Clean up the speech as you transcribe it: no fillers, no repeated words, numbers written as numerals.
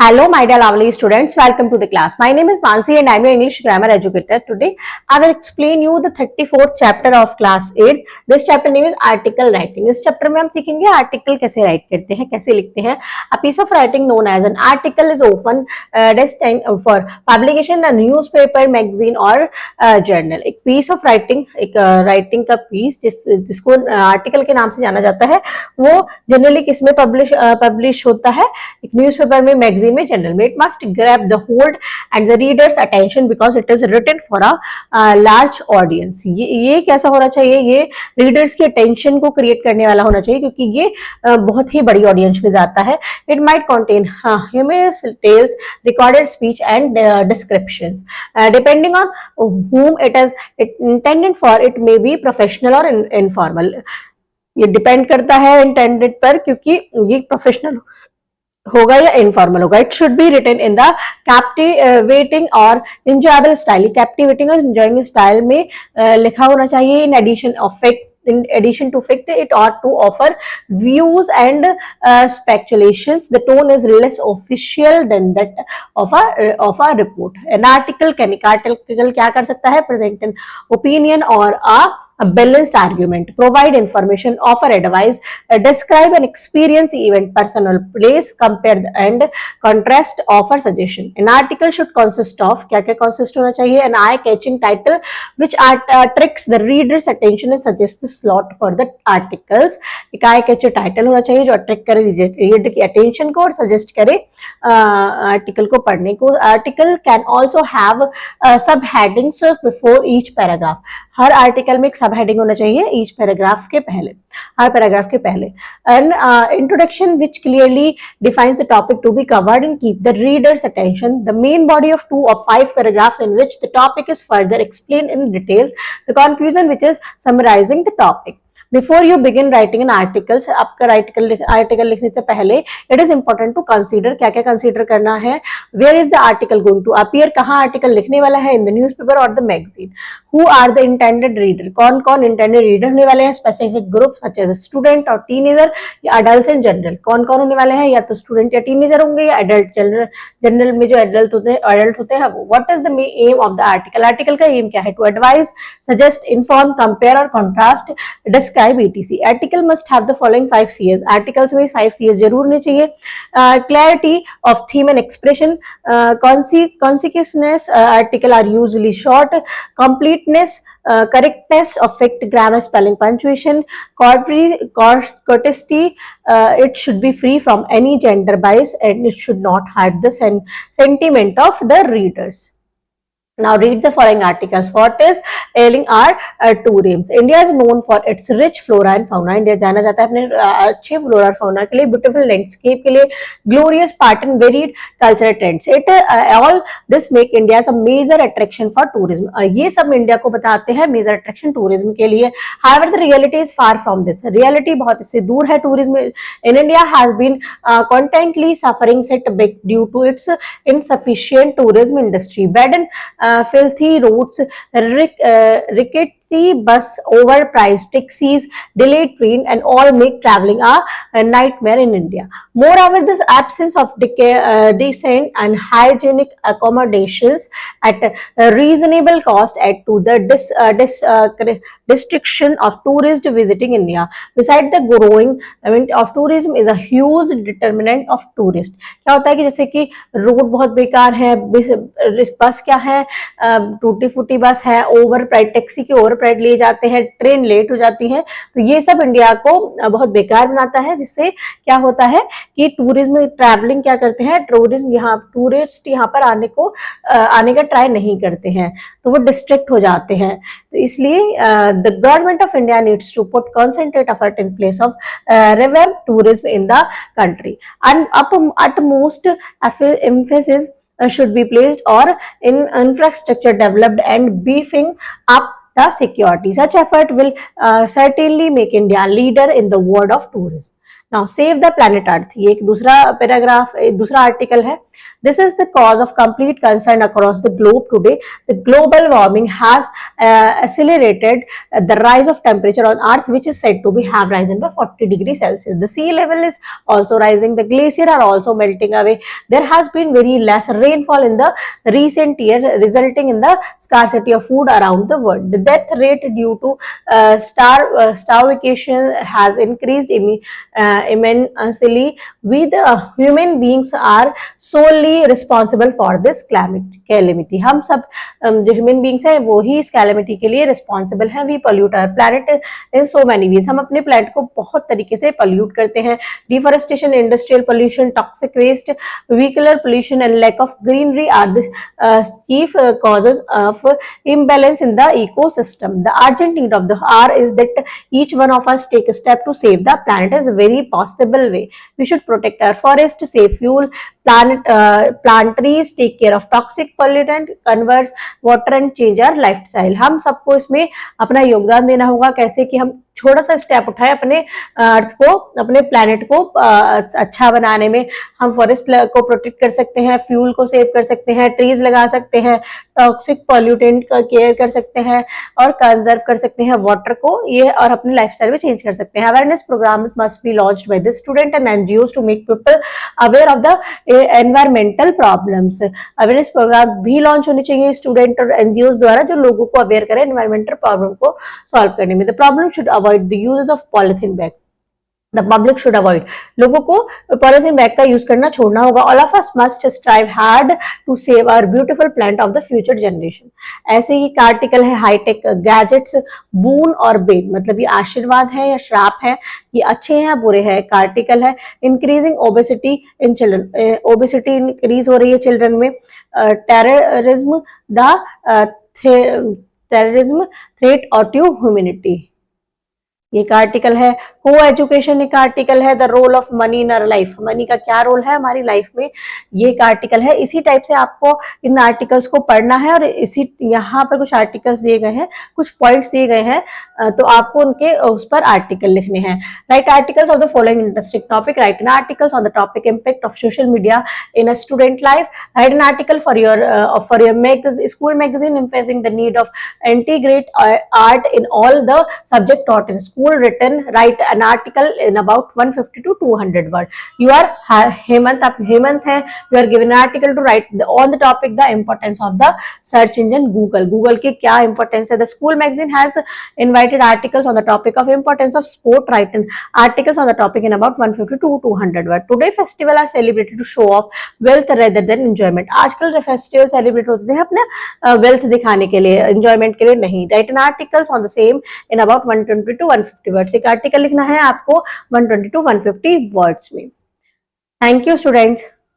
Hello, my dear lovely students. Welcome to the class. My name is Mansi and I am your English grammar educator. Today, I will explain you the 34th chapter of class 8. This chapter name is article writing. इस chapter में हम सीखेंगे article कैसे write करते हैं, कैसे लिखते हैं. A piece of writing known as an article is often destined for publication in a newspaper, magazine or journal. एक piece of writing, एक writing का piece जिसको article के नाम से जाना जाता है, वो generally किसमें publish होता है? एक newspaper में, magazine में, जनरल में. It must grab the hold and the readers attention because it is written for a large audience. ये कैसा होना चाहिए? ये रीडर्स की अटेंशन को क्रिएट करने वाला होना चाहिए क्योंकि ये बहुत ही बड़ी ऑडियंस में जाता है. It might contain humorous tales, recorded speech and descriptions depending on whom it is intended for. It may be professional or informal. ये डिपेंड करता है इंटेंडेड पर, क्योंकि ये प्रोफेशनल होगा या इनफॉर्मल होगा. It should be written in the captivating और इंजॉयबल स्टाइल. कैप्टिवेटिंग और इंजॉइंग स्टाइल में लिखा होना चाहिए. इन addition to fact, it ought to offer views and speculations. The tone is less official than that of a report. An article क्या कर सकता है? Present an opinion or a balanced argument, provide information, offer advice, describe an experience, event, person or place, compare and contrast, offer suggestion. An article should consist of, क्या consist होना चाहिए? An eye-catching title which attracts the reader's attention and suggests the slot for the articles. एक eye-catching title होना चाहिए जो attract करे reader की attention को और suggest करे article को पढ़ने को. Article can also have subheadings before each paragraph. Her article में एक सब हेडिंग होना चाहिए ईच पैराग्राफ के पहले, हर पैराग्राफ के पहले. And introduction which clearly defines the topic to be covered and keep the readers attention. The main body of 2 or 5 paragraphs in which the topic is further explained in detail. The conclusion which is summarizing the topic. Before you begin writing an articles, आपका article लिखने से पहले it is important to consider, क्या क्या consider करना है. Where is the article going to appear? कहाँ article लिखने वाला है? In the newspaper or the magazine. Who are the intended reader? कौन कौन intended reader होने वाले हैं? Specific group such as student और teenager या adults in general. कौन कौन होने वाले हैं? या तो student या teenager होंगे या adult. जनरल में जो adult होते हैं वो. What is the aim of the article? Article का aim क्या है? To advise, suggest, inform, compare और contrast, describe etc. Article must have the following 5 C's. Articles में 5 C's जरूर होने चाहिए. Clarity of theme and expression, conciseness, article are usually short, completeness, correctness of fact, grammar, spelling, punctuation, courtesy, it should be free from any gender bias and it should not hurt the sentiment of the readers. Now read the following articles. What is ailing are tourism. India is known for its rich flora and fauna. India जाना जाता है अपने अच्छे flora और fauna के लिए, beautiful landscape के लिए, glorious part and varied cultural trends. It all this make India a major attraction for tourism. ये सब इंडिया को बताते हैं major attraction tourism के लिए. However, the reality is far from this. Reality बहुत इससे दूर है. Tourism in India has been constantly suffering setback due to its insufficient tourism industry. Bad and filthy roads, rickety bus, overpriced taxis, delayed train and all make traveling a nightmare in India. Moreover, this absence of decent and hygienic accommodations at a reasonable cost add to the restriction of tourists visiting India. Besides, the growing of tourism is a huge determinant of tourist. क्या होता है कि जैसे कि road बहुत बेकार है, बस क्या है, टूटी फूटी बस है, ओवर प्राइस टैक्सी के ओवर प्राइस लिए जाते हैं, ट्रेन लेट हो जाती है, तो ये सब इंडिया को बहुत बेकार बनाता है. जिससे क्या होता है कि टूरिज्म ट्रैवलिंग क्या करते हैं, टूरिस्ट यहाँ पर आने का ट्राई नहीं करते हैं, तो वो डिस्ट्रैक्ट हो जाते हैं. तो इसलिए the government of India needs to put concentrate effort in place of revamp tourism in the country and utmost emphasis should be placed or in infrastructure developed and beefing up the security. Such effort will certainly make India leader in the world of tourism. Now save the planet earth, ये एक दूसरा paragraph, दूसरा article है. This is the cause of complete concern across the globe today. The global warming has accelerated the rise of temperature on Earth, which is said to be have risen by 40 degrees Celsius. The sea level is also rising. The glaciers are also melting away. There has been very less rainfall in the recent year, resulting in the scarcity of food around the world. The death rate due to starvation has increased immensely. We the human beings are solely responsible for this calamity. हम सब जो human beings हैं वो ही इस calamity के लिए responsible हैं. We pollute our planet in so many ways. हम अपने प्लैनेट को बहुत तरीके से पॉल्यूट करते हैं. Deforestation, industrial pollution, toxic waste, vehicular pollution and lack of greenery are the chief causes of imbalance in the ecosystem. The urgent need of the hour is that each one of us take a step to save the planet is a very possible way. We should protect our forest, save fuel, plant trees, take care of toxic pollutant, conserve water and change our lifestyle. हम सबको इसमें अपना योगदान देना होगा. कैसे कि हम छोटा सा स्टेप उठाए अपने अर्थ को, अपने प्लैनेट को अच्छा बनाने में. हम फॉरेस्ट को प्रोटेक्ट कर सकते हैं, फ्यूल को सेव कर सकते हैं, ट्रीज लगा सकते हैं, टॉक्सिक पॉल्यूटेंट का केयर कर सकते हैं और कंजर्व कर सकते हैं वाटर को, ये और अपने लाइफस्टाइल में चेंज कर सकते हैं. Awareness programmes must be launched by the student and NGOs to make people aware of the environmental problems. Awareness programme भी लॉन्च होने चाहिए स्टूडेंट और एनजीओज द्वारा, जो लोगों को अवेयर करें एनवायरमेंटल प्रॉब्लम को सॉल्व करने में. The problem should avoid the use of polythene bag. The public should avoid. लोगों को पॉलिथीन बैग का यूज करना छोड़ना होगा. All of us must strive hard to save our beautiful planet of the future generation. ऐसे ही एक article है hi tech gadgets बून और बेन, मतलब ये आशीर्वाद है या श्राप है, ये अच्छे हैं बुरे हैं. एक आर्टिकल है increasing obesity in children. Obesity increase हो रही है चिल्ड्रन में. टेररिज्म थ्रेट और टू ह्यूमैनिटी, ये एक आर्टिकल है. को एजुकेशन एक आर्टिकल है. The role of money in our life, money का क्या रोल है हमारी लाइफ में, ये एक आर्टिकल है. इसी टाइप से आपको इन आर्टिकल्स को पढ़ना है और इसी यहाँ पर कुछ आर्टिकल्स दिए गए हैं, कुछ पॉइंट्स दिए गए हैं, तो आपको उनके उस पर आर्टिकल लिखने हैं. Write articles of the following interesting topic. Write an articles on the topic impact of social media in a student life. Write an article for your school magazine emphasizing the need of integrate art in all the subject taught in school. Written, write an article in about 150 to 200 word. You are Hemant, आप हेमंत हैं. You are given an article to write on the topic the importance of the search engine Google. Google की क्या importance है. The school magazine has invited articles on the topic of importance of sport. Write articles on the topic in about 150 to 200 word. Today festival are celebrated to show off wealth rather than enjoyment. आजकल festival celebrate होते हैं अपने wealth दिखाने के लिए, enjoyment के लिए नहीं. Write an articles on the same in about 120 to 150 words. एक आर्टिकल लिखना है आपको 120 to 150 वर्ड्स में. Thank you students.